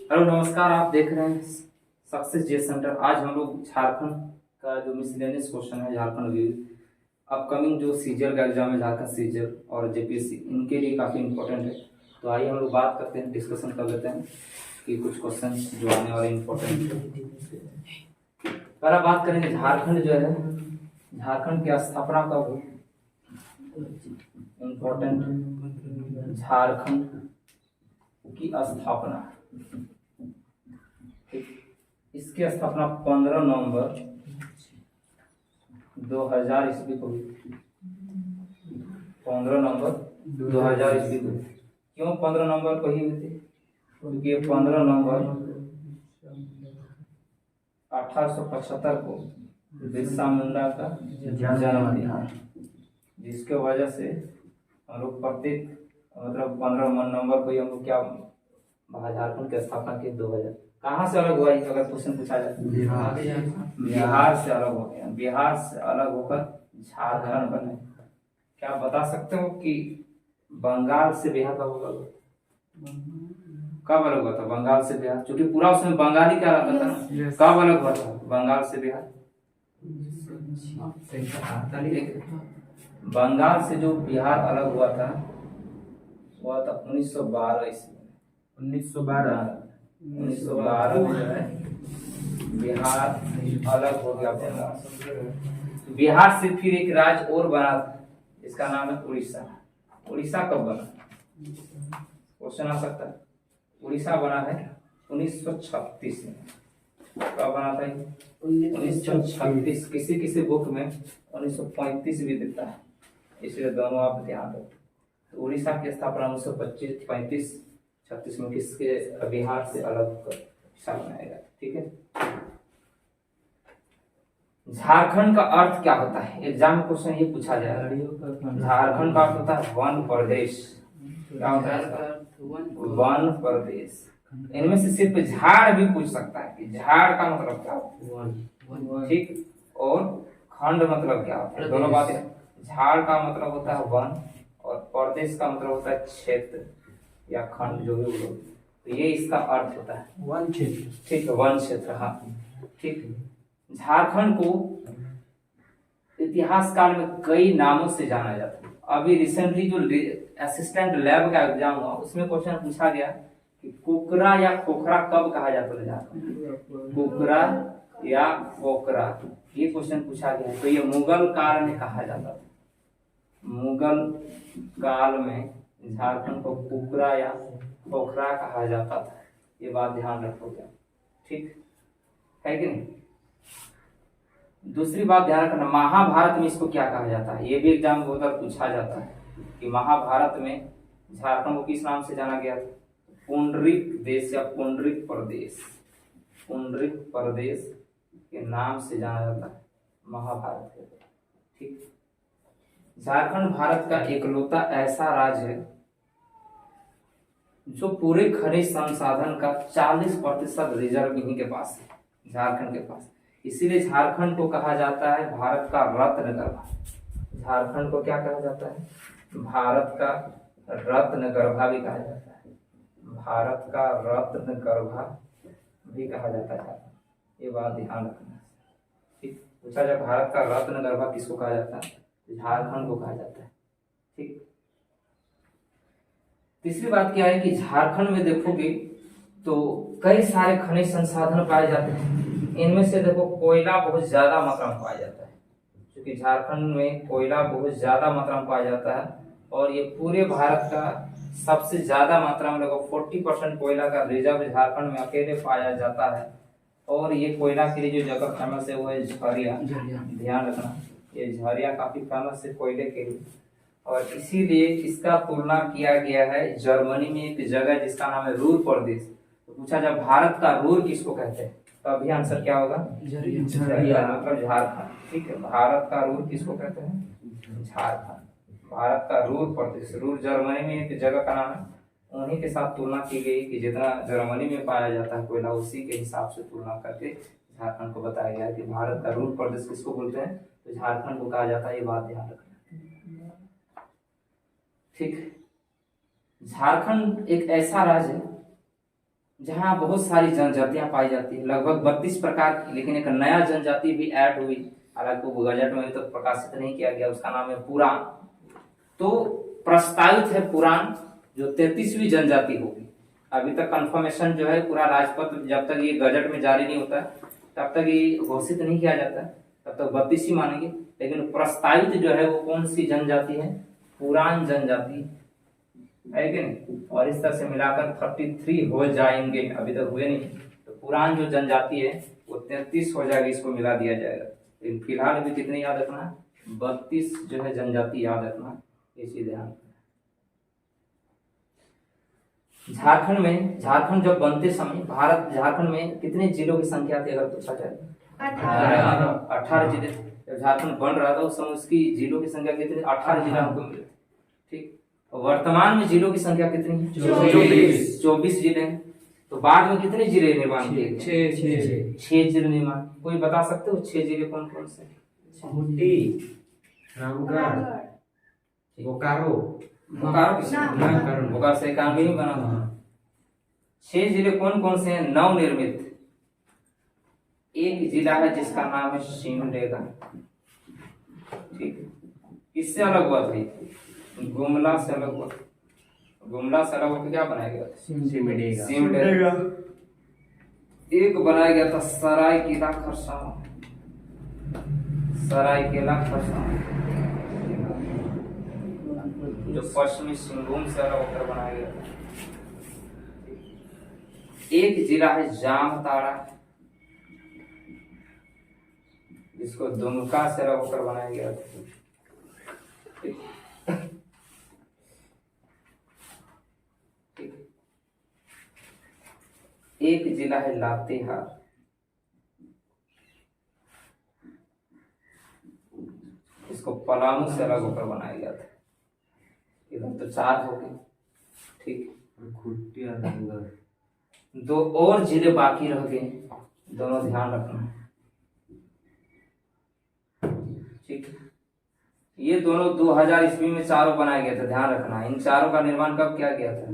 Hello नमस्कार, आप देख रहे हैं सक्सेस जे सेंटर। आज हम लोग झारखंड का जो मिसलेनियस क्वेश्चन है, झारखंड व्यू अपकमिंग जो सीजीएल का एग्जाम है, झारखंड सीजीएल और जेपीएससी, इनके लिए काफ़ी इंपॉर्टेंट है। तो आइए हम लोग बात करते हैं, डिस्कशन कर लेते हैं कि कुछ क्वेश्चन जो आने वाले इंपॉर्टेंट है। पहला बात करेंगे झारखंड जो है, झारखंड की स्थापना कब हुई, इंपॉर्टेंट, झारखंड की स्थापना, इसकी स्थापना 15 नवंबर 2000 ईस्वी को हुई। 15 नवंबर 2000 ईस्वी को। क्यों 15 नवंबर को ही हुई थी? क्योंकि 15 नवंबर 1875 को बिरसा मुंडा का जन्म था, जिसके वजह से हम लोग प्रत्येक मतलब 15 नवंबर को ही हम लोग क्या झारखंड की स्थापना की। 2000 कहाँ से अलग हुआ, अगर क्वेश्चन पूछा जाए? बिहार से अलग हो गया। बिहार से अलग होकर झारखंड बने। क्या आप बता सकते हो कि बंगाल से बिहार कब अलग हुआ? कब अलग हुआ था बंगाल से बिहार? क्योंकि पूरा उसमें बंगाली क्या रहता था ना। कब अलग हुआ था बंगाल से बिहार? बंगाल से जो बिहार अलग हुआ था वह था 1912 ईस्वी। 1912 में जो है बिहार अलग हो गया बंगाल से। बिहार से फिर एक राज्य और बना था, इसका नाम है उड़ीसा। उड़ीसा कब बना? क्वेश्चन आ सकता है। उड़ीसा बना है 1936 में। कब बना था? 1936। किसी किसी बुक में 1935 भी देता है, इसलिए दोनों आप ध्यान दो। तो उड़ीसा की स्थापना 1925 35 36 में किसके बिहार से अलग होकर बनाएगा। ठीक है। झारखंड का अर्थ क्या होता है? एग्जाम में क्वेश्चन ये पूछा जाएगा। झारखंड का अर्थ होता है वन प्रदेश। क्या होता है? वन प्रदेश। इनमें से सिर्फ झाड़ भी पूछ सकता है कि झाड़ का मतलब क्या होता है। ठीक। और खंड मतलब क्या होता है? दोनों बातें। झाड़ का मतलब होता है वन और प्रदेश का मतलब होता है क्षेत्र या खंड, जो भी बोलो। तो ये इसका अर्थ होता है वन क्षेत्र। ठीक है, वन क्षेत्र। हाँ ठीक। झारखंड को इतिहास काल में कई नामों से जाना जाता है। अभी रिसेंटली जो असिस्टेंट लैब का एग्जाम हुआ, उसमें क्वेश्चन पूछा गया कि कुकरा या खोखरा कब कहा जाता है झारखंड? कुकरा या खोखरा, ये क्वेश्चन पूछा गया है। तो ये मुगल काल में कहा जाता था। मुगल काल में झारखंड को कुकरा या खोखरा कहा जाता था। ये बात ध्यान रखोगे। ठीक है कि नहीं? दूसरी बात ध्यान रखना, महाभारत में इसको क्या कहा जाता है? ये भी एग्जाम में बहुत बार पूछा जाता है कि महाभारत में झारखंड को किस नाम से जाना गया था? पुंडरीक देश या पुंडरीक प्रदेश। पुंडरीक प्रदेश के नाम से जाना जाता है महाभारत के। ठीक। झारखंड भारत का इकलौता ऐसा राज्य है जो पूरे खनिज संसाधन का 40% रिजर्व इन्हीं के पास है, झारखंड के पास। इसीलिए झारखंड को कहा जाता है भारत का रत्न गर्भा। झारखंड को क्या कहा जाता है? भारत का रत्न गर्भा भी कहा जाता है। भारत का रत्न गर्भा भी कहा जाता है। ये बात ध्यान रखना। ठीक। पूछा जाए भारत का रत्न गर्भा किसको कहा जाता है? झारखंड को कहा जाता है। ठीक। तीसरी बात क्या है कि झारखंड में देखोगे तो कई सारे खनिज संसाधन पाए जाते हैं। इनमें से देखो कोयला बहुत ज्यादा मात्रा में पाया जाता है, क्योंकि झारखंड में कोयला बहुत ज्यादा मात्रा में पाया जाता है। और ये पूरे भारत का सबसे ज्यादा मात्रा में लगभग 40% कोयला का रिजर्व झारखंड में अकेले पाया जाता है। और ये कोयला के लिए जो जगह फेमस है वो है झरिया। ध्यान रखना, ये झरिया काफी फेमस है कोयले के लिए। और इसीलिए इसका तुलना किया गया है जर्मनी में एक जगह जिसका नाम है रूर प्रदेश। तो पूछा जाए भारत का रूर किसको कहते हैं, तो अभी आंसर क्या होगा? झरिया, मतलब झारखंड। ठीक है, भारत का रूर किसको कहते हैं? झारखंड। भारत का रूर प्रदेश, रूर जर्मनी में एक जगह का नाम है। उन्हीं के साथ तुलना की गई कि जितना जर्मनी में पाया जाता है कोयला, उसी के हिसाब से तुलना करके झारखंड को बताया गया है कि भारत का रूर प्रदेश किसको बोलते हैं, तो झारखंड को कहा जाता है। ये बात ध्यान रखना। ठीक। झारखंड एक ऐसा राज्य है जहाँ बहुत सारी जनजातियां पाई जाती है, लगभग 32 प्रकार की। लेकिन एक नया जनजाति भी ऐड हुई, हालांकि वो गजट में अभी तक प्रकाशित नहीं किया गया, उसका नाम है पुराण। तो प्रस्तावित है पुराण जो 33वीं जनजाति होगी। अभी तक कंफर्मेशन जो है पूरा राजपत्र, जब तक ये गजट में जारी नहीं होता है तब तक ये घोषित नहीं किया जाता है, तब तक 32 ही मानेंगे। लेकिन प्रस्तावित जो है वो कौन सी जनजाति है? पुराण जनजाति है कि नहीं। और इस तरह से मिलाकर 33 हो जाएंगे, अभी तक हुए नहीं। तो पुराण जो जनजाति है वो 33 हो जाएगा, इसको मिला दिया जाएगा। लेकिन फिलहाल अभी कितने याद रखना है? 32 जो है जनजाति याद रखना, ये चीज ध्यान। झारखंड में, झारखंड जब बनते समय भारत, झारखंड में कितने जिलों की संख्या थी अगर पूछा जाए? 18 जिले। जब झारखंड बन रहा था उस समय उसकी जिलों की संख्या कितनी? 18 जिला हमको मिले थे। ठीक। वर्तमान में जिलों की संख्या कितनी है? 24 जिले हैं। तो बाद में कितने जिले निर्माण किए गए? 6 जिले निर्माण। कोई बता सकते हो 6 जिले कौन कौन से? खूंटी, रामगढ़, बोकारो। बोकारो से काम भी नहीं बना था। 6 जिले कौन कौन से हैं? नवनिर्मित। एक जिला है जिसका नाम है सिमडेगा। ठीक। किससे अलग हुआ था? गुमला से अलग हुआ। गुमला से अलग होकर क्या बनाया गया था? सिमडेगा। एक बनाया गया था सरायकेला खरसावां। सरायकेला खरसावां जो पश्चिमी सिंहभूम से अलग होकर बनाया गया था। एक जिला है जामताड़ा, जिसको दुमका से अलग होकर बनाया गया था। एक जिला है लातेहार, इसको पलामू से अलग होकर बनाया गया था। इधर तो 4 हो गए। ठीक। खूंटी और रामगढ़। 2 और जिले बाकी रह गए, दोनों ध्यान रखना। ठीक। ये दोनों 2000 ईस्वी में चारों बनाया गया था, ध्यान रखना। इन चारों का निर्माण कब किया गया था?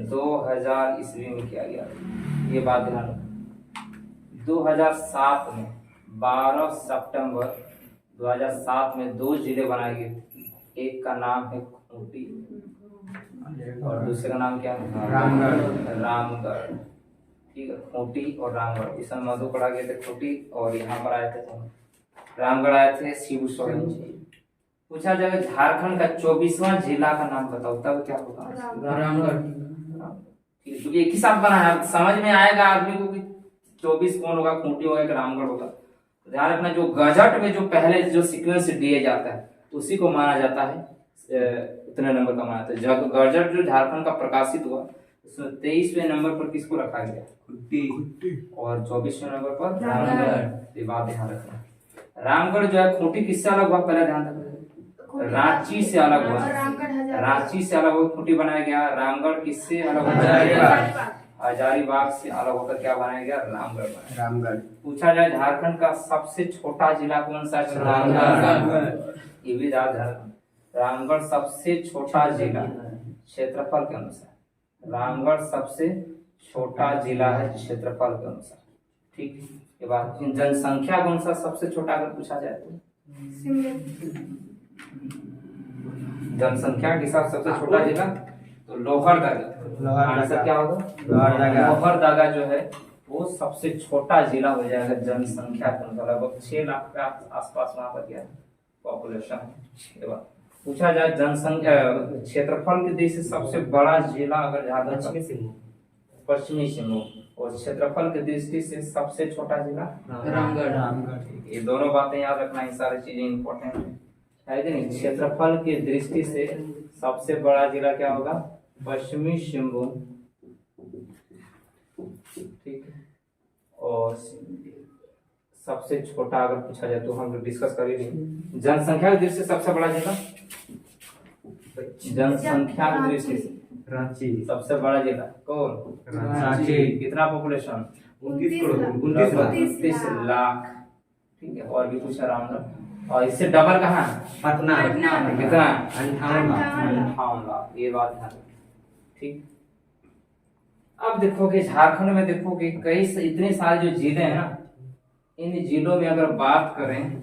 2000 ईस्वी में किया गया था, ये बात ध्यान रखना। 2007 में 12 सितंबर 2007 में 2 जिले बनाए गए थे। एक का नाम है खूंटी और दूसरे का नाम क्या है? रामगढ़। ठीक है, खूंटी और रामगढ़। इस समय मधु पढ़ा गए थे खूंटी, और यहाँ पर आए थे रामगढ़ आए थे शिबू सोरेन जी। पूछा जाएगा झारखंड का 24वां जिला का नाम बताओ, तब क्या होगा? रामगढ़। क्योंकि एक ही साथ बना है, समझ में आएगा आदमी को कि 24 कौन होगा, खूंटी होगा कि रामगढ़ होगा। ध्यान रखना, जो गजट में जो पहले जो सीक्वेंस दिया जाता है उसी को माना जाता है, इतने नंबर का माना था। जब गजट जो झारखंड का प्रकाशित हुआ उसमें 23वें नंबर पर किसको रखा गया? खूंटी। और 24वें नंबर पर रामगढ़। ये बात ध्यान रखना। रामगढ़ जो है खूंटी किससे अलग हुआ? पहले ध्यान रखना, रांची से अलग हुआ। रांची से अलग होकर खूंटी बनाया गया। रामगढ़ किससे अलग हुआ? हजारीबाग से अलग होकर क्या बनाया गया? रामगढ़। पूछा जाए झारखंड का सबसे छोटा जिला कौन सा है? रामगढ़। ये भी याद है, रामगढ़ सबसे छोटा जिला क्षेत्रफल के अनुसार। रामगढ़ सबसे छोटा जिला है क्षेत्रफल के अनुसार। ठीक। के बाद जनसंख्या कौन सा सबसे छोटा अगर पूछा जाए तो? जनसंख्या के हिसाब सबसे छोटा जिला तो लोहरदगा। आंसर क्या होगा? लोहरदगा जो है वो सबसे छोटा जिला हो जाएगा जनसंख्या के अनुसार। लगभग 6 लाख के आसपास वहां पर क्या पॉपुलेशन है। पूछा जाए जनसंख्या क्षेत्रफल की दृष्टि से सबसे बड़ा जिला अगर झारखंड, पश्चिमी सिंहभूम, और क्षेत्रफल की दृष्टि से सबसे छोटा जिला रामगढ़। ये दोनों बातें याद रखना, ये सारी चीजें इंपॉर्टेंट है कि नहीं। क्षेत्रफल की दृष्टि से सबसे बड़ा जिला क्या होगा? पश्चिमी सिंहभूम। ठीक है। और सबसे छोटा अगर पूछा जाए तो हम लोग डिस्कस कर ही नहीं। जनसंख्या की दृष्टि से सबसे बड़ा जिला, जनसंख्या की दृष्टि से रांची। सबसे बड़ा जिला कौन? रांची। कितना पॉपुलेशन? 29 लाख। ठीक है। और भी पूछा रामगढ़, और इससे डबल कहाँ? पटना। कितना? 58 लाख। ये बात ध्यान। ठीक। अब देखोगे झारखंड में देखोगे इतने सारे जो जिले हैं ना, इन जिलों में अगर बात करें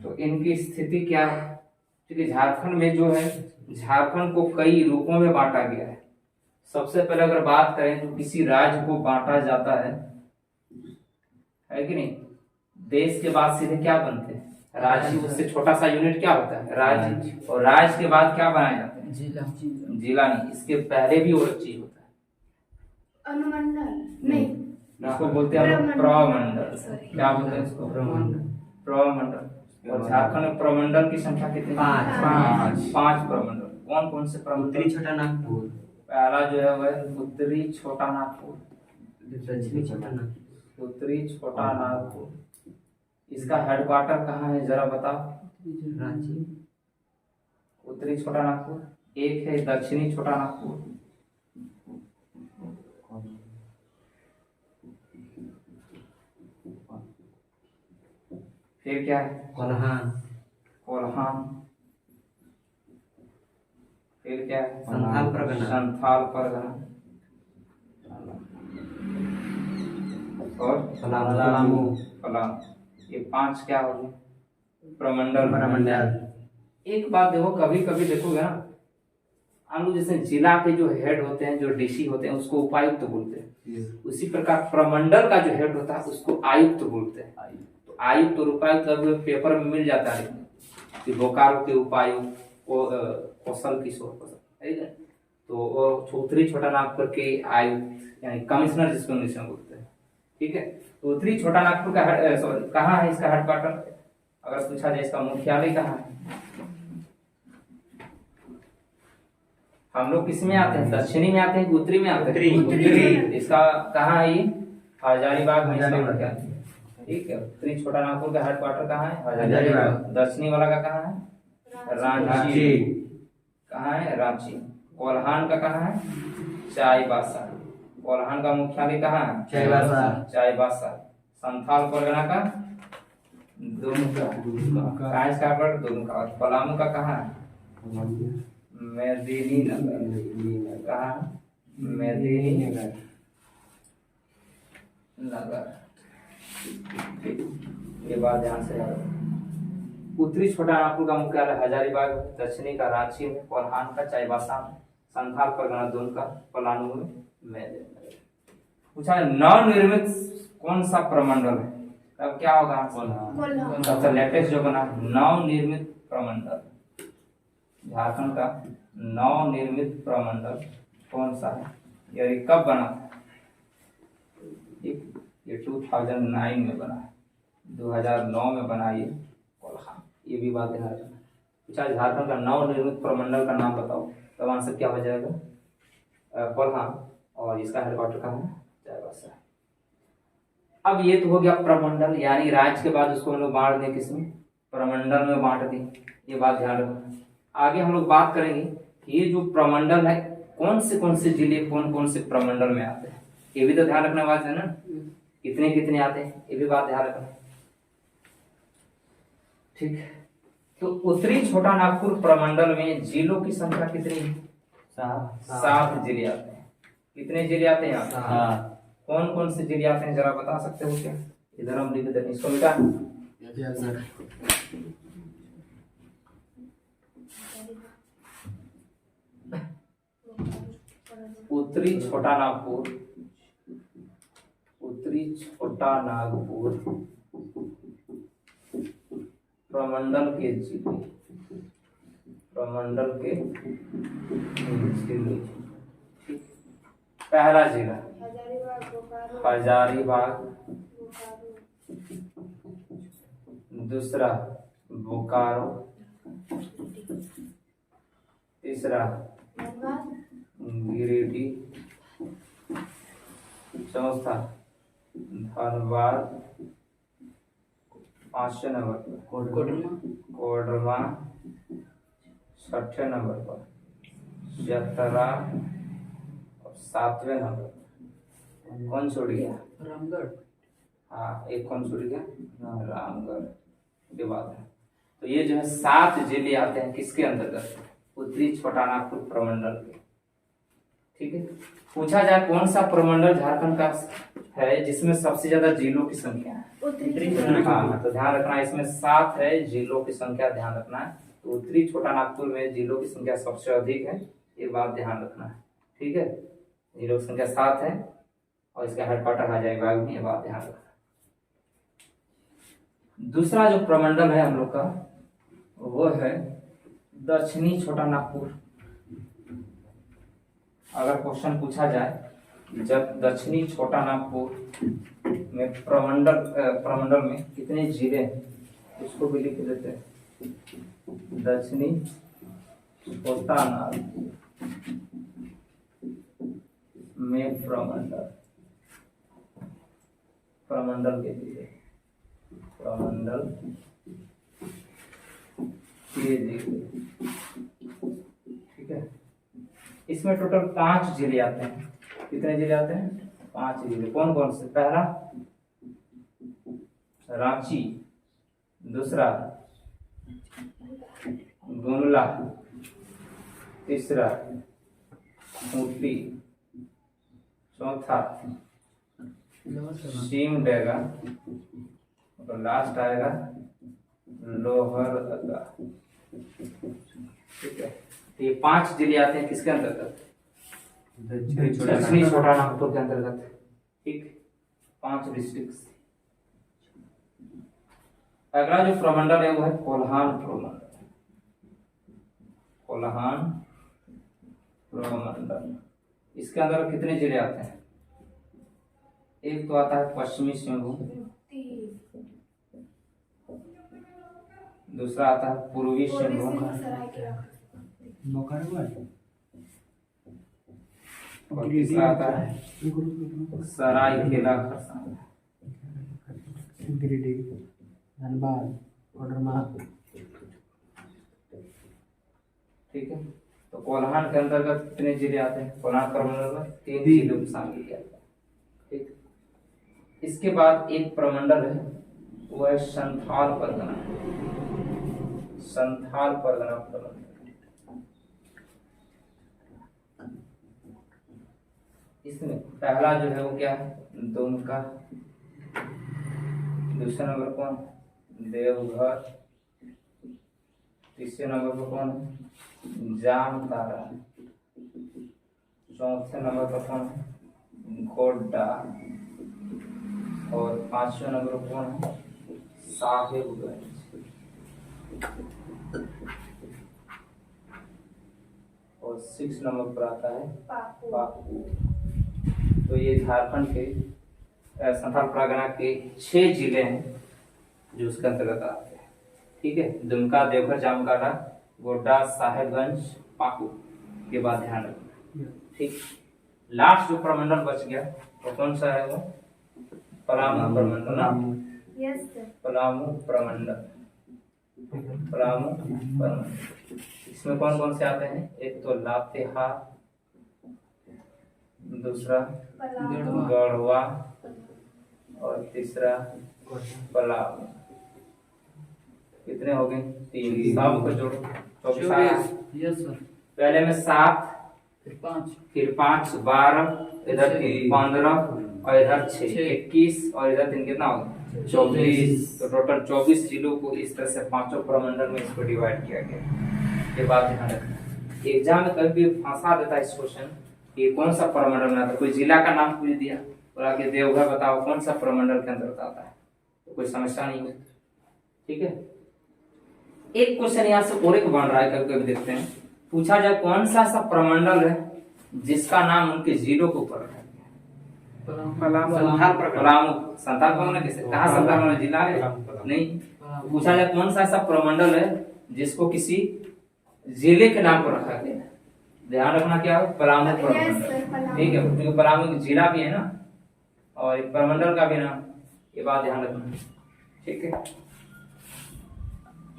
तो इनकी स्थिति क्या है। क्योंकि झारखंड में जो है, झारखंड को कई रूपों में बांटा गया है। सबसे पहले अगर बात करें तो किसी राज्य को बांटा जाता है कि नहीं। देश के बाद सीधे क्या बनते हैं, राज्य। उससे छोटा सा यूनिट क्या होता है, राज्य। और राज्य के बाद क्या बनाए जाते हैं, जिला। जिला नहीं, इसके पहले भी और चीज होता है। अनुमंडल नहीं, इसको बोलते हैं हम प्रमंडल। Sorry. क्या बोलते हैं इसको, प्रमंडल। और झारखंड में प्रमंडल की संख्या कितनी, पांच प्रमंडल। कौन कौन से प्रमंडल, उत्तरी छोटा नागपुर, पहला जो है वह उत्तरी छोटा नागपुर, दक्षिणी छोटा नागपुर, उत्तरी छोटा नागपुर। इसका हेडक्वार्टर कहाँ है जरा बताओ। रांची, उत्तरी छोटा नागपुर। एक है दक्षिणी छोटा नागपुर, फिर क्या है, कोल्हान, कोल्हान। फिर क्या है, संथाल परगना, संथाल परगना। और पलामू, पलामू। ये पांच क्या हो गए, प्रमंडल। प्रमंडल। एक बात देखो, कभी कभी देखोगे ना, हम लोग जैसे जिला के जो हेड होते हैं, जो डीसी होते हैं, उसको उपायुक्त बोलते हैं। उसी प्रकार प्रमंडल का जो हेड होता है उसको आयुक्त बोलते हैं। तो आयुक्त और उपायुक्त अब पेपर में मिल जाता है कि बोकारो के उपायुक्त कौशल किशोर, ठीक है। तो उत्तरी छोटा नागपुर के आयुक्त यानी कमिश्नर जिसको इंग्लिश में बोलते हैं, ठीक है। तो उत्तरी छोटा नागपुर का कहाँ है, इसका हेडक्वार्टर अगर पूछा जाए, इसका मुख्यालय कहाँ है। हम लोग किस में आते हैं, दक्षिणी में आते हैं कि उत्तरी में आते हैं, उत्तरी। इसका कहाँ है ये, हजारीबाग में इसका मुख्यालय, ठीक है। उत्तरी छोटा नागपुर का हेडक्वार्टर कहाँ है, हजारीबाग। दक्षिणी वाला का कहाँ है, रांची। कहाँ है, रांची। कोल्हान का कहाँ है, चाईबासा। कोल्हान का मुख्यालय कहाँ है, चाईबासा। संथाल परगना का दुमका, कहाँ है इसका हेडक्वार्टर, दुमका। पलामू का कहाँ है, मेदिनीनगर। कहाँ, मेदिनीनगर। ये बात ध्यान से याद। उत्तरी छोटा नागपुर का मुख्यालय हजारीबाग, दक्षिणी का रांची में, कोल्हान का चाईबासा में, संथाल परगना दुमका, पलामू में मेदिनीनगर। पूछा नवनिर्मित कौन सा प्रमंडल है, तब क्या होगा, सबसे लेटेस्ट जो बना नवनिर्मित प्रमंडल। झारखंड का नवनिर्मित प्रमंडल कौन सा है, ये कब बना था, ये 2009 में बना है, 2009 में बना ये कोल्हान। ये भी बात ध्यान रखना। पूछा झारखंड का नवनिर्मित प्रमंडल का नाम बताओ, तब आंसर क्या हो जाएगा, कोल्हान। और इसका हेडक्वार्टर कहाँ है, चाईबासा। अब ये तो हो गया प्रमंडल, यानी राज्य के बाद उसको हम लोग बांट दें, किसमें, प्रमंडल में बांट दें। ये बात ध्यान रखना। आगे हम लोग बात करेंगे कि ये जो प्रमंडल है, कौन से जिले कौन कौन से प्रमंडल में आते हैं, ये भी तो ध्यान रखना बात है ना, कितने कितने आते हैं, ये भी बात ध्यान रखना, ठीक है। तो उत्तरी छोटा नागपुर प्रमंडल में जिलों की संख्या कितनी है, 7 जिले आते हैं। कितने जिले आते हैं यहाँ, कौन कौन से जिले आते हैं जरा बता सकते हो क्या, इधर हम लिख देते हैं, इसको मिटा। उत्तरी छोटा नागपुर, उत्तरी छोटा नागपुर प्रमंडल के जिले, प्रमंडल के जिले। पहला जिला हजारीबाग, दूसरा बोकारो, तीसरा गिरिडीह, चौथा धनबाद, 5वें नंबर पर कोडरमा, 6ठे नंबर पर चतरा, और 7वें नंबर पर कौन छोड़ गया, रामगढ़। हाँ, एक कौन छूट गया, रामगढ़। के बाद है तो ये जो है 7 जिले आते हैं किसके अंतर्गत, उत्तरी छोटा नागपुर प्रमंडल के, ठीक है। पूछा जाए कौन सा प्रमंडल झारखंड का है जिसमें सबसे ज्यादा जिलों की संख्या है? हाँ, तो ध्यान रखना इसमें 7 है जिलों की संख्या, ध्यान रखना है। तो उत्तरी छोटा नागपुर में जिलों की संख्या सबसे अधिक है, ये बात ध्यान रखना है, ठीक है। जिलों की संख्या 7 है और इसका हेडक्वार्टर हजारीबाग में, ये बात ध्यान रखना। दूसरा जो प्रमंडल है हम लोग का वो है दक्षिणी छोटा नागपुर। अगर क्वेश्चन पूछा जाए जब दक्षिणी छोटा नागपुर में प्रमंडल में कितने जिले हैं, इसको भी लिख देते हैं। दक्षिणी छोटा नागपुर में प्रमंडल के जिले, प्रमंडल के जिले, ठीक है। इसमें टोटल 5 जिले आते हैं। कितने जिले आते हैं? 5 जिले। कौन कौन से? पहला रांची, दूसरा गुमला, तीसरा खूंटी, चौथा सिमडेगा और लास्ट आएगा लोहरदगा, ठीक है। तो ये 5 जिले आते हैं किसके अंतर्गत? दक्षिणी छोटा नागपुर के अंतर्गत, ठीक। 5 डिस्ट्रिक्ट। अगला जो प्रमंडल है वो है कोल्हान प्रमंडल। कोल्हान प्रमंडल, इसके अंदर कितने जिले आते हैं? एक तो आता है पश्चिमी सिंहभूम, दूसरा आता है पूर्वी सिंहभूम, और तीसरा आता है सरायकेला खरसावां, गिरिडीह, धनबाद, कोडरमा, ठीक है। तो कोल्हान के अंतर्गत कितने जिले आते हैं? कोल्हान प्रमंडल में 3 जिलों को शामिल किया गया, ठीक। इसके बाद एक प्रमंडल है वो है संथाल परगना, संथाल परगना प्रमंडल। इसमें पहला जो है वो क्या है? दुमका, दूसरे नंबर कौन? देवघर, तीसरे नंबर पर कौन? जामताड़ा, चौथे नंबर पर कौन? गोड्डा, और 5वें नंबर पर कौन है? साहेबगंज, और 6 नंबर पर आता है पाकुड़। तो ये झारखंड के संथाल परगना के 6 जिले हैं जो उसके अंतर्गत आते हैं, ठीक है। दुमका, देवघर, जामताड़ा, गोड्डा, साहेबगंज, पाकुड़, के बाद ध्यान रखना, ठीक। लास्ट जो प्रमंडल बच गया वो कौन सा है? वो पलामू प्रमंडल ना? पलामू प्रमंडल, पलामू प्रमंडल। इसमें कौन कौन से आते हैं? एक तो लातेहार, दूसरा गढ़वा, और तीसरा पलामू। कितने हो गए? 3। सब को जोड़ो, 24। पहले में 7, फिर 5, 12, इधर 15 और इधर 6, 21, और इधर 3 कितना होगा? 24। तो टोटल 24 जिलों को इस तरह से 5 प्रमंडल में इसको डिवाइड किया गया। ये बात ध्यान रखना। एग्जाम में कभी फंसा देता है इस क्वेश्चन, ये कौन सा प्रमंडल में आता है? कोई जिला का नाम पूछ दिया, बोला कि देवघर बताओ कौन सा प्रमंडल के अंतर्गत आता है, तो कोई समस्या नहीं है, ठीक है। एक क्वेश्चन यहाँ से और एक बन रहा है, कभी कभी देखते हैं। पूछा जाए कौन सा ऐसा प्रमंडल है जिसका नाम उनके जिलों के ऊपर है? पलामू। संथाल परगना किसे कहा? संथाल परगना जिला है नहीं। पूछा जाए कौन सा ऐसा प्रमंडल है जिसको किसी जिले के नाम पर रखा गया है? ध्यान रखना क्या है? पलामू प्रमंडल, ठीक है, क्योंकि पलामू जिला भी है ना और एक प्रमंडल का भी नाम, ये बात ध्यान रखना, ठीक है,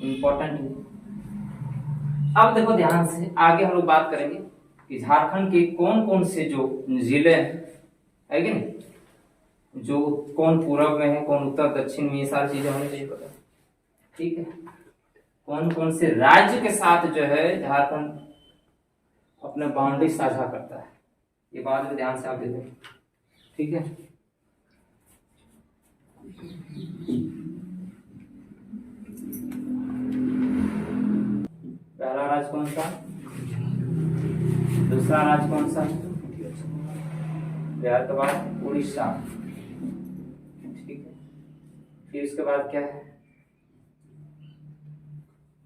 इम्पोर्टेंट है। अब देखो ध्यान से, आगे हम लोग बात करेंगे कि झारखंड के कौन कौन से जो जिले हैं, है कि नहीं, जो कौन पूर्व में है, कौन उत्तर दक्षिण में, ये सारी चीजें हमें चाहिए पता, ठीक है। कौन कौन से राज्य के साथ जो है झारखंड अपने बाउंड्री साझा करता है, ये बाद में ध्यान से आप देखें, ठीक है। पहला राज्य कौन सा, दूसरा राज्य कौन सा, बिहार के बाद उड़ीसा, ठीक है। फिर इसके बाद क्या है,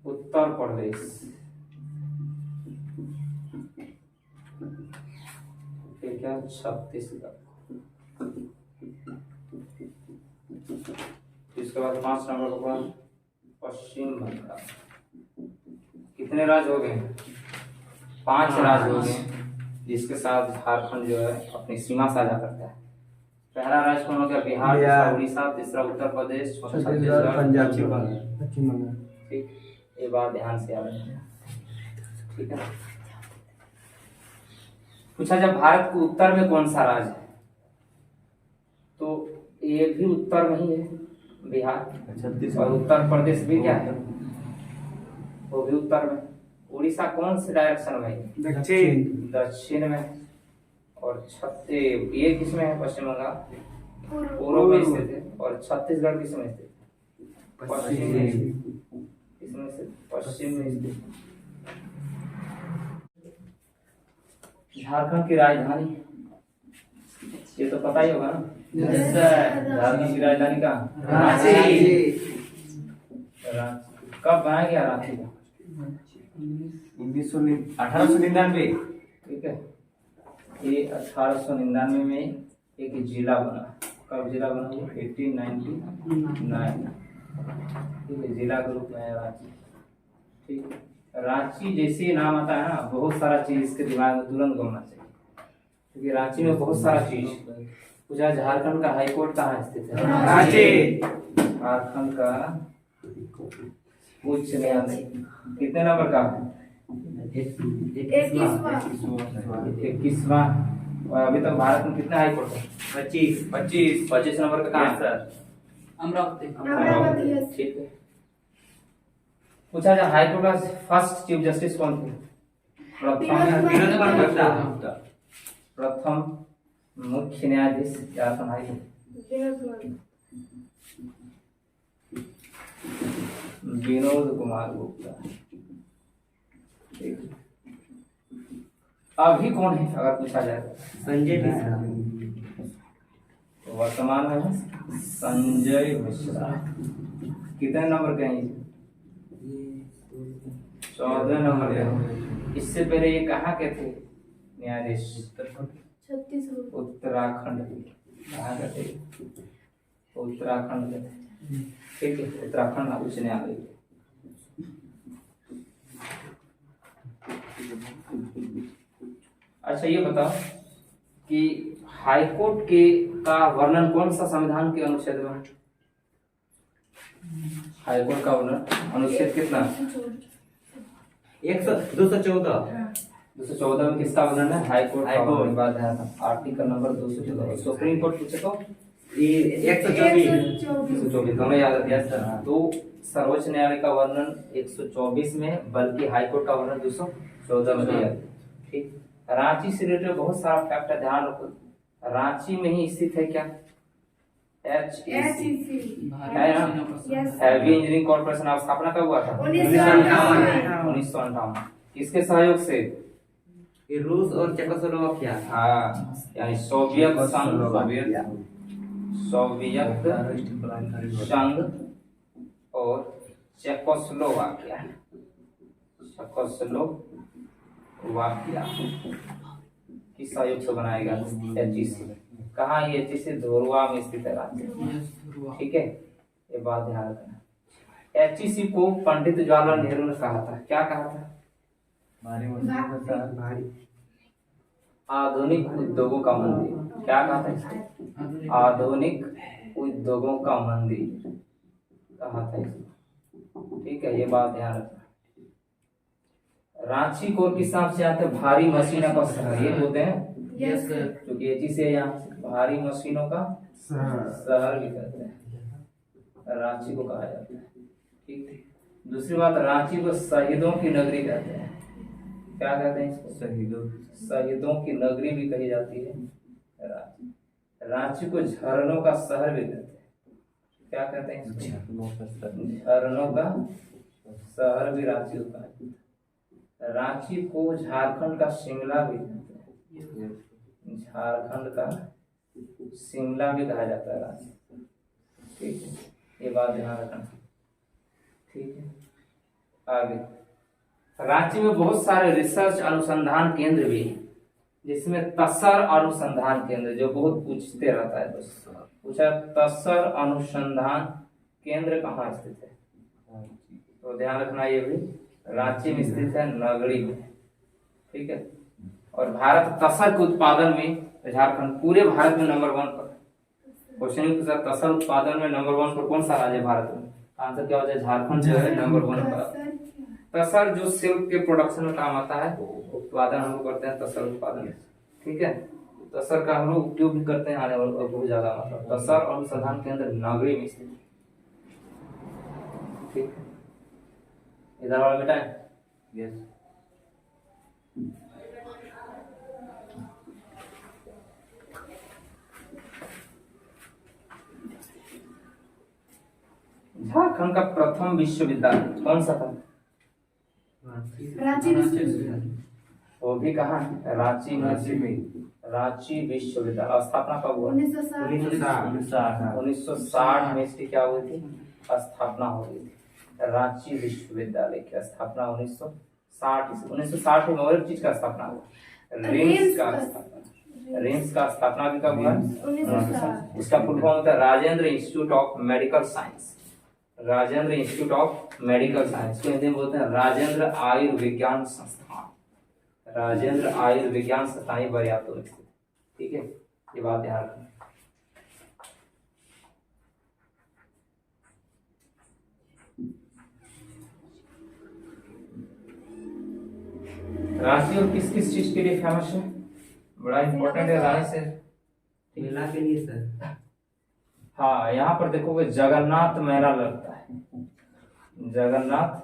उत्तर प्रदेश, फिर क्या, छत्तीसगढ़, इसके बाद 5 नंबर के बाद पश्चिम बंगाल। कितने राज्य हो गए, 5 राज्य हो गए, जिसके साथ झारखंड जो है अपनी सीमा साझा करता है। पहला राज्य कौन हो गया, बिहार, दूसरा उड़ीसा, तीसरा उत्तर प्रदेश, चौथा छत्तीसगढ़, पंजाब, पश्चिम बंगाल, पश्चिम बंगाल। ठीक। ये बात ध्यान से याद रखना, ठीक है। पूछा जब भारत के उत्तर में कौन सा राज्य है, तो ये भी उत्तर में ही है, बिहार, और उत्तर प्रदेश भी क्या है, वो भी उत्तर में। उड़ीसा कौन से डायरेक्शन में, दक्षिण में, और ये किस में है, पश्चिम बंगाल पूर्व में स्थित है, और छत्तीसगढ़ किस में स्थित, पश्चिम में, इसमें से पश्चिम में स्थित। झारखंड की राजधानी, ये तो पता ही होगा ना, झारखंड की राजधानी का रांची। कब बनाया गया रांची का, 1899। ठीक है। ये 1899 में एक जिला बना, कब जिला बना, 1899, ठीक है, जिला के रूप में है रांची, ठीक है। रांची जैसे नाम आता है ना, बहुत सारा चीज इसके दिमाग में तुरंत घूमना चाहिए, क्योंकि रांची में बहुत सारा चीज। पूछा झारखंड का हाईकोर्ट कहाँ स्थित है, रांची। झारखंड का उच्च न्यायालय कितने नंबर का है, 21वां। और अभी तक भारत में कितने हाईकोर्ट है, 25 नंबर का कहाँ है सर, अमरावती, ठीक है। पूछा जाए हाईकोर्ट का फर्स्ट चीफ जस्टिस कौन थे, प्रथम मुख्य न्यायाधीश झारखंड हाईकोर्ट, विनोद कुमार गुप्ता, ठीक। अभी कौन है अगर पूछा जाए, संजय मिश्रा, वर्तमान में संजय मिश्रा। कितने नंबर के हैं, 14 नंबर के। इससे पहले ये कहाँ के थे न्यायाधीश, उत्तराखंड के, कहाँ के थे, उत्तराखंड के थे, ठीक है, उत्तराखंड उच्च न्यायालय। अच्छा ये बताओ कि हाईकोर्ट के का वर्णन कौन सा संविधान के अनुच्छेद में, हाईकोर्ट का वर्णन अनुच्छेद कितना, 214 में किसका वर्णन है, हाईकोर्ट की बात है, आर्टिकल नंबर 214। सुप्रीम कोर्ट पूछे तो 124 दोनों याद रखिए सर। तो सर्वोच्च न्यायालय का वर्णन 124 में, बल्कि हाईकोर्ट का वर्णन 214 में दिया, ठीक। रांची से रिलेटेड बहुत सारा फैक्ट है, ध्यान रखो। रांची में ही स्थित है क्या, HEC है ना, हैवी इंजीनियरिंग कॉर्पोरेशन। आप स्थापना कब हुआ था, 1958। किसके सहयोग से, रूस और चेकोस्लोवाकिया, हाँ, यानी सोवियत संघ, सोवियत संघ और चेकोस्लोवाकिया, की सहयोग से बनाया गया HEC। कहाँ ये HEC, धोरवा में स्थित है राज्य, ठीक है, ये बात ध्यान रखना। HEC को पंडित जवाहरलाल नेहरू ने कहा था, क्या कहा था, आधुनिक उद्योगों का मंदिर, क्या कहा था, आधुनिक उद्योगों का मंदिर कहा था इसको, ठीक है, ये बात ध्यान रखना। रांची को किस नाम से आते हैं, भारी मशीनों का शहर, ये बोलते हैं, क्योंकि HEC से यहाँ भारी मशीनों का शहर भी कहते हैं, रांची को कहा जाता है, ठीक। दूसरी बात, रांची को शहीदों की नगरी कहते हैं, क्या कहते हैं इसको? शहीदों की नगरी भी कही जाती है रांची। रांची को झरनों का शहर भी कहते हैं। क्या कहते हैं इसको? झरनों का शहर भी रांची को कहा जाता है। रांची को झारखंड का शिमला भी कहते हैं। झारखंड का शिमला भी कहा जाता है रांची। ठीक है, ये बात ध्यान रखना। ठीक है, आगे रांची में बहुत सारे रिसर्च अनुसंधान केंद्र भी हैं, जिसमें तसर अनुसंधान केंद्र जो बहुत पूछते रहता है दोस्तों, पूछा तसर अनुसंधान केंद्र कहाँ स्थित है? तो ध्यान रखना, ये भी रांची में स्थित है, नगरी में। ठीक है, और भारत तसर के उत्पादन में झारखंड पूरे भारत में नंबर 1 पर। क्वेश्चन पूछा तसर उत्पादन में नंबर 1 पर कौन सा राज्य भारत में? आंसर क्या हो जाए? झारखंड जो है नंबर 1 पर। तसर जो सिल्क के प्रोडक्शन में काम आता है, उत्पादन हम लोग करते हैं तसर उत्पादन। ठीक है, तसर का हम लोग उपयोग भी करते हैं आने वाले बहुत ज्यादा। मतलब तसर अनुसंधान केंद्र नगरी में स्थित। ठीक है, इधर वाला बेटा है। यस, झारखंड का प्रथम विश्वविद्यालय कौन सा था? रांची विश्वविद्यालय। वो भी कहाँ है? रांची में। रांची विश्वविद्यालय स्थापना कब हुआ? 1960 में इसकी क्या हुई थी? स्थापना हो गई थी। रांची विश्वविद्यालय की स्थापना 1960 में। और एक चीज का स्थापना हुआ, रिम्स का स्थापना। रिम्स का स्थापना भी कब हुआ? 1960। इसका फुल फॉर्म होता है Rajendra institute of medical science. Rajendra institute of medical science को हिंदी में बोलते हैं राजेंद्र आयुर्विज्ञान संस्थान। राजेंद्र आयुर्विज्ञान संस्थान बरियातुर में स्थित। ठीक है, ये बात ध्यान रखना। रांची और किस किस चीज के लिए फेमस है? बड़ा इंपॉर्टेंट है रांची से। मेला के लिए सर। हाँ, यहाँ पर देखोगे जगन्नाथ मेला लगता है। जगन्नाथ,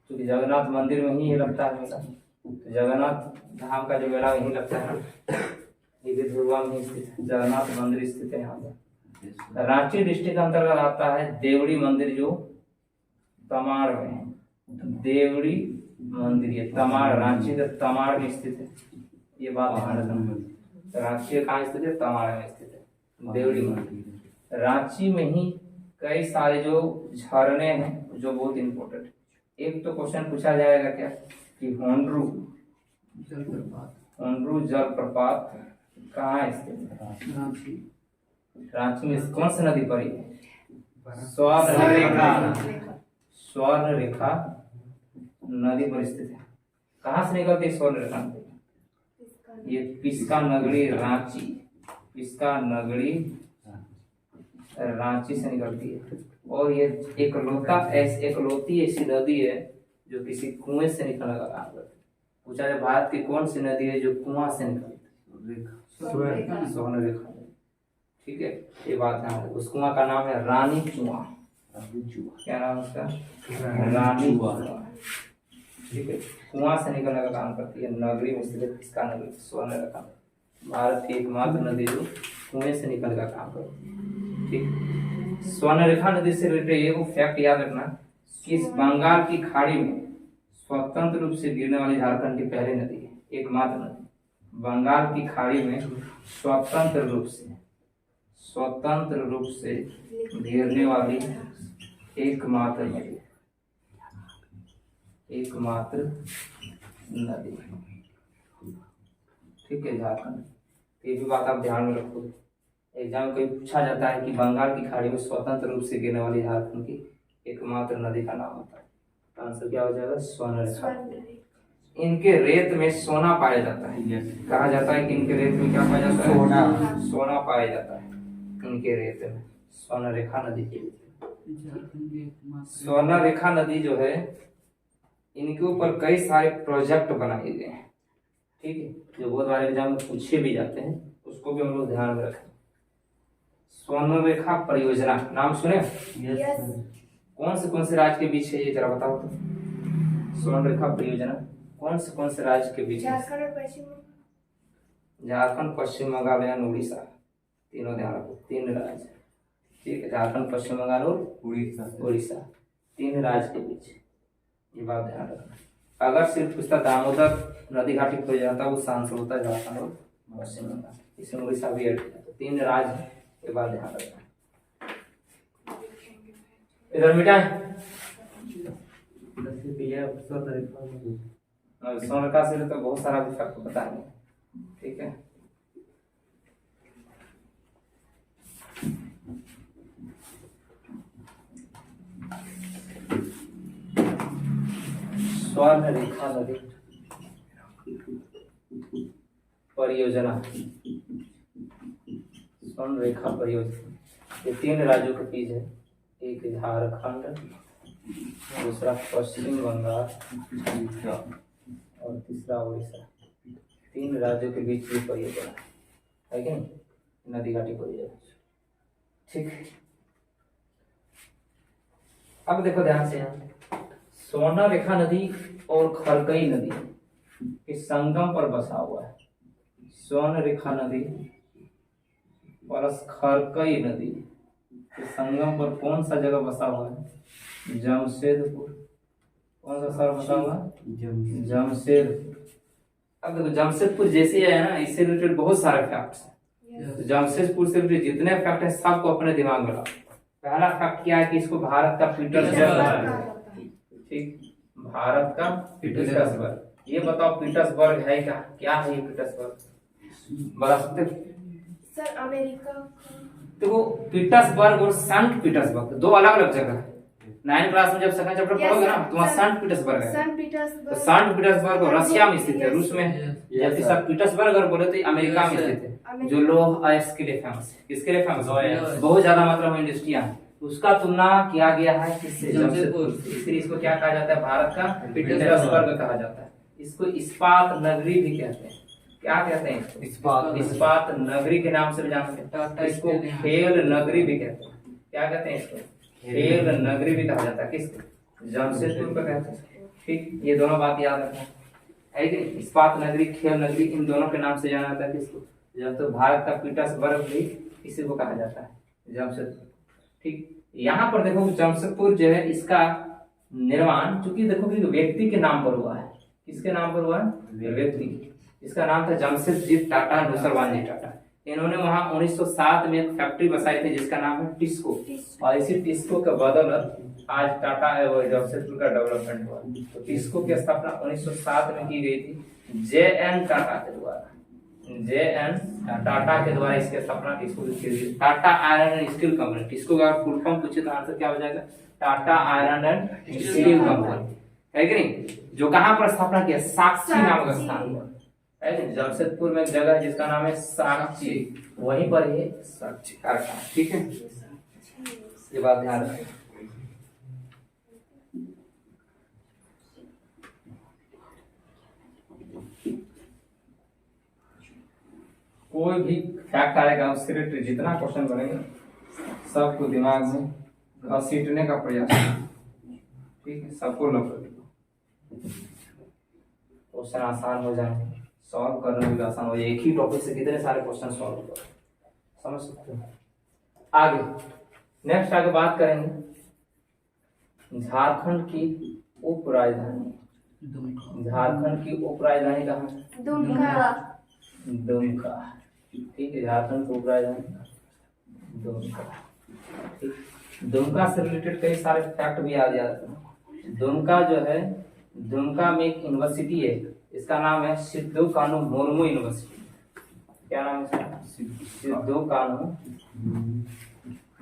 क्योंकि जगन्नाथ मंदिर में ही लगता है मेला, तो जगन्नाथ धाम का जो मेला वहीं लगता है ना, ये भी धुर्वा में स्थित है। जगन्नाथ मंदिर स्थित है यहाँ पर। रांची डिस्ट्रिक्ट अंतर्गत आता है देवड़ी मंदिर जो तमाड़ में है। देवड़ी मंदिर ये तमाड़, रांची के तमाड़ में स्थित है। ये बात ध्यान रखना। रांची कहाँ स्थित है? तमाड़ में स्थित है देवड़ी मंदिर। रांची में ही कई सारे जो झरने हैं जो बहुत इंपॉर्टेंट है। एक तो क्वेश्चन पूछा जाएगा क्या कि होंडरू जलप्रपात कहाँ स्थित है? रांची में कौन सी नदी पड़ी है? स्वर्ण रेखा नदी पर स्थित है। कहाँ से निकलती है स्वर्ण रेखा नदी? ये पिस्का नगरी रांची, पिस्का नगरी रांची से निकलती है। और ये एकलौती ऐसी नदी है जो किसी कुएं से निकलने का काम करती है। पूछा जाए भारत की कौन सी नदी है जो कुआं से निकलती है? स्वर्ण रेखा। ठीक है, ये बात है। उस कुआं का नाम है रानी कुआं। क्या नाम उसका? रानी कुआं। ठीक है, कुआं से निकलने का काम करती है। नगरी में स्थित पिस्का नगरी स्वर्ण रेखा, भारत की एकमात्र नदी जो कुएं से निकलने का काम करती है। ठीक, स्वर्ण रेखा नदी से रिलेटेड एक फैक्ट याद रखना कि इस बंगाल की खाड़ी में स्वतंत्र रूप से गिरने वाली झारखंड की पहली नदी है, एकमात्र नदी। बंगाल की खाड़ी में स्वतंत्र रूप से गिरने वाली एकमात्र नदी, एकमात्र नदी। ठीक है, झारखंड। ये भी बात आप ध्यान में रखो। एग्जाम कहीं पूछा जाता है कि बंगाल की खाड़ी में स्वतंत्र रूप से गिरने वाली झारखंड की एकमात्र नदी का नाम होता है। तो आंसर क्या हो जाएगा? स्वर्ण रेखा। इनके रेत में सोना पाया जाता है। कहा जाता है कि इनके रेत में क्या पाया जाता है? सोना पाया जाता है इनके रेत में। स्वर्ण रेखा नदी के स्वर्ण रेखा नदी जो है, इनके ऊपर कई सारे प्रोजेक्ट बनाए गए हैं। ठीक है, जो बहुत बार एग्जाम में पूछे भी जाते हैं, उसको भी हम लोग ध्यान में रखें। स्वर्ण रेखा परियोजना नाम सुने? यस। कौन से राज्य के बीच है ये जरा बताओ तो। स्वर्ण रेखा परियोजना कौन से राज्य के बीच में? झारखंड, पश्चिम बंगाल एंड उड़ीसा, तीनों ध्यान रखो, 3 राज्य। ठीक है, झारखंड, पश्चिम बंगाल और उड़ीसा 3 राज्य के बीच, ये बात ध्यान रखना। अगर सिर्फ पूछता दामोदर नदी घाटी खोज जाता वो आंसर होता झारखंड और पश्चिम बंगाल, इसमें उड़ीसा भी ऐड किया, तो 3 राज्य, ये बात ध्यान रखना। इधर मिटाए सोनका से तो बहुत सारा भी आपको बताएंगे। ठीक है, स्वर्ण रेखा नदी परियोजना, स्वर्ण रेखा परियोजना, ये 3 राज्यों के बीच है, एक झारखंड, दूसरा पश्चिम बंगाल और तीसरा उड़ीसा, 3 राज्यों के बीच ये परियोजना है कि नहीं, नदी घाटी परियोजना। ठीक, अब देखो ध्यान से, यहाँ स्वर्ण रेखा नदी और खरकई नदी के संगम पर बसा हुआ है। स्वर्ण रेखा नदी प्लस खरकई नदी के संगम पर कौन सा जगह बसा हुआ है? जमशेदपुर। कौन सा शहर बसा हुआ है? जमशेदपुर। अब देखो जमशेदपुर जैसे है ना, इससे रिलेटेड बहुत सारे फैक्ट्स हैं। तो जमशेदपुर से रिलेटेड जितने फैक्ट है सबको अपने दिमाग में रखो। पहला फैक्ट क्या है कि इसको भारत का पीटर्सबर्ग, ठीक, भारत का पीटर्सबर्ग। ये बताओ पीटर्सबर्ग है क्या है ये पीटर्सबर्ग, बता सकते हो? Sir America. देखो पीटर्सबर्ग और सेंट पीटर्सबर्ग 2 अलग अलग जगह है। 9th क्लास में जब सेकंड चैप्टर पढ़ोगे ना तो वहाँ सेंट पीटर्सबर्ग है। तो सेंट पीटर्सबर्ग रशिया में स्थित है, रूस में। जबकि सर पीटर्सबर्ग अगर बोले तो अमेरिका में स्थित है, जो लोह अयस्क के लिए फेमस है। किसके लिए फेमस है? बहुत ज्यादा मात्रा में इंडस्ट्रियां है। उसका तुलना किया गया है किससे? जमशेदपुर। इसलिए इसको क्या कहा जाता है? भारत का पीटर्सबर्ग कहा जाता है। इसको इस्पात नगरी भी कहते हैं। क्या कहते हैं? इस्पात नगरी के नाम से भी जानते हैं। इसको खेल नगरी भी कहते हैं। क्या कहते हैं इसको? खेल नगरी भी कहा जाता है। किसको? जमशेदपुर को कहते हैं। ठीक, ये दोनों बात याद रखना है कि इस्पात नगरी, खेल नगरी, इन दोनों के नाम से जाना जाता है। किसको? जब तो भारत का पीटर्सबर्ग भी इसी को कहा जाता है, जमशेदपुर। ठीक, यहाँ पर देखो जमशेदपुर जो है इसका निर्माण, चूंकि देखो कि व्यक्ति के नाम पर हुआ है। किसके नाम पर हुआ है? व्यक्ति। इसका नाम था जमशेदजी टाटा नौसरवानी टाटा। इन्होंने वहां 1907 में एक फैक्ट्री बसाई थी जिसका नाम है टिस्को, और इसी टिस्को के बदौलत आज टाटा जमशेदपुर का डेवलपमेंट हुआ। तो टिस्को की स्थापना 1907 में की गई थी जे.एन. टाटा के द्वारा। जे.एन. टाटा के द्वारा इसकी स्थापना टिस्को की गई। Tata iron and steel company. TISCO का फुल फॉर्म पूछे तो आंसर क्या हो जाएगा? Tata iron and steel company, है कि नहीं? जो कहां पर स्थापना किया? साक्षी नामक स्थान पर। जमशेदपुर में एक जगह है जिसका नाम है साक्षी, वहीं पर ये साक्षी कारखाना। ठीक है, ये बात ध्यान रखें। कोई भी फैक्ट आएगा उससे रिलेटेड जितना क्वेश्चन बनेगा सबको दिमाग में घसीटने का प्रयास करें। ठीक है, सबको लग क्वेश्चन आसान हो जाए, सॉल्व करना भी आसान हो जाए। एक ही टॉपिक से कितने सारे क्वेश्चन सॉल्व करो, समझ सकते हो। आगे नेक्स्ट आगे बात करेंगे झारखंड की उप राजधानी। झारखंड की उप राजधानी कहाँ है? दुमका। दुमका। ठीक है, झारखंड की उप राजधानी दुमका। ठीक, दुमका से रिलेटेड कई सारे फैक्ट भी याद जाते हैं। दुमका जो है, दुमका में एक यूनिवर्सिटी है, इसका नाम है सिद्धू कानू मुर्मू यूनिवर्सिटी। क्या नाम है इसका? सिद्धू कानू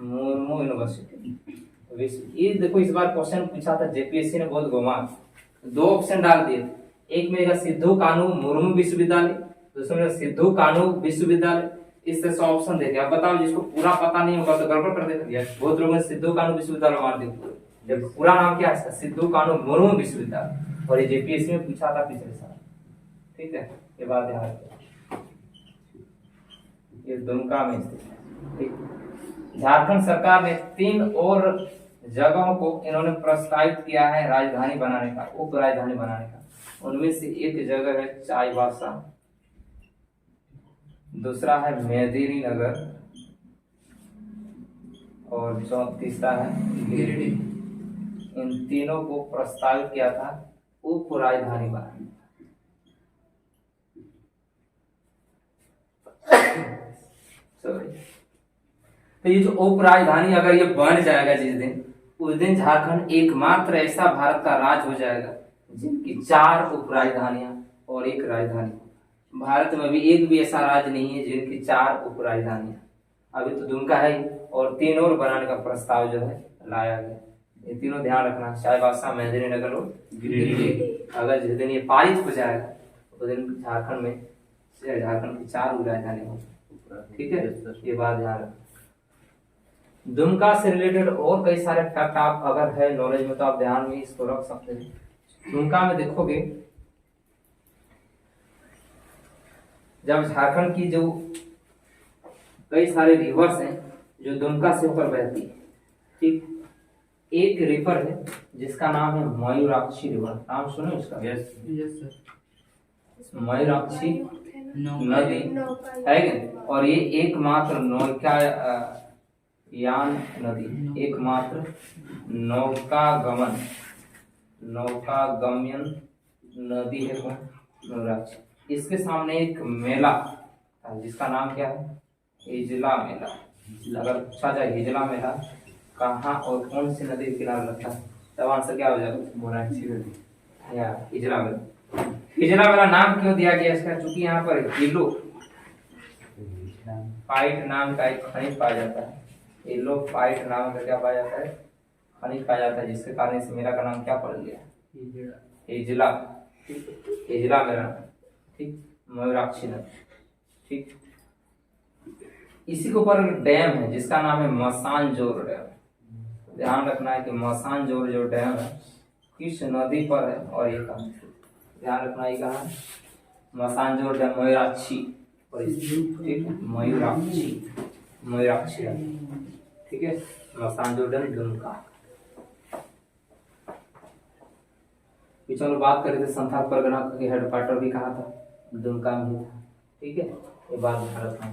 मुर्मू यूनिवर्सिटी। ये देखो इस बार क्वेश्चन पूछा था जेपीएससी ने, बहुत घुमा, 2 ऑप्शन डाल दिए। एक में सिद्धू कानू मुर्मू विश्वविद्यालय, दूसरे में सिद्धू कानू विश्वविद्यालय। इस तरह से ऑप्शन दे दिया। अब बताओ जिसको पूरा पता नहीं होगा तो गड़बड़ कर देते हैं। बहुत लोगों ने सिद्धू कानू विश्वविद्यालय मार दिया। जब पूरा नाम क्या है इसका? सिद्धू कानू मुर्मू विश्वविद्यालय, और ये जेपीएससी में पूछा था पिछले साल। ठीक है, ये बात ध्यान रखिए। ये दुमका में स्थित है। ठीक, झारखंड सरकार ने 3 और जगहों को इन्होंने प्रस्तावित किया है राजधानी बनाने का, उप राजधानी बनाने का। उनमें से एक जगह है चाईबासा, दूसरा है मेदिनी नगर और तीसरा है गिरिडीह। इन तीनों को प्रस्तावित किया था उप राजधानी बनाने। सॉरी, तो ये जो उप राजधानी अगर ये बन जाएगा जिस दिन, उस दिन झारखंड एकमात्र ऐसा भारत का राज्य हो जाएगा जिनकी 4 उप राजधानियां और 1 राजधानी। भारत में भी एक भी ऐसा राज्य नहीं है जिनकी 4 उप राजधानियां। अभी तो दुमका है और 3 और बनाने का प्रस्ताव जो है लाया गया। ये तीनों ध्यान रखना, चाईबासा, मेदिनी नगर और गिरिडीह। अगर जिस दिन ये पारित हो जाएगा उस दिन झारखंड की 4 उप राजधानी होगी। ठीक है, ये बात ध्यान रखना। दुमका से रिलेटेड और कई सारे फैक्ट आप अगर है नॉलेज में तो आप ध्यान में इसको रख सकते हैं। दुमका में देखोगे, जब झारखंड की जो कई सारे रिवर्स हैं जो दुमका से होकर बहती है, ठीक, एक रिवर है जिसका नाम है मयूराक्षी रिवर। नाम सुनो इसका? Yes sir. मयूराक्षी नदी नौका है क्या? और ये एकमात्र नौकायान नदी, एकमात्र नौकागमन नदी है कौन? मयूराक्षी। इसके सामने एक मेला था जिसका नाम क्या है? हिजला मेला। अगर पूछा जाए हिजला मेला कहाँ और कौन सी नदी के किनारे लगता है, तब आंसर क्या हो जाएगा? मयूराक्षी नदी या हिजला मेला। हिजला मेला नाम क्यों दिया गया इसका? क्योंकि यहाँ पर हिलो फाइट नाम का एक खनिज पाया जाता है। हिलो फाइट नाम का क्या पाया जाता है? खनिज पाया जाता है, जिसके कारण इस मेला का नाम क्या पड़ गया? हिजला। हिजला मेला, ठीक, मयूराक्षी नदी, ठीक। इसी के ऊपर डैम है जिसका नाम है मसानजोर डैम। ध्यान रखना है कि मसानजोर जो डैम है किस नदी पर है और ये कहाँ है। ध्यान रखना, ये कहाँ है? मसानजोर डैम मयूराक्षी, ठीक, मयूराक्षी, ठीक है। मसानजोर डैम दुमका। चलो बात करें तो संथाल परगना के हेडक्वार्टर भी कहाँ था? दुमका में ही था, ठीक है। ये बात ध्यान रखना।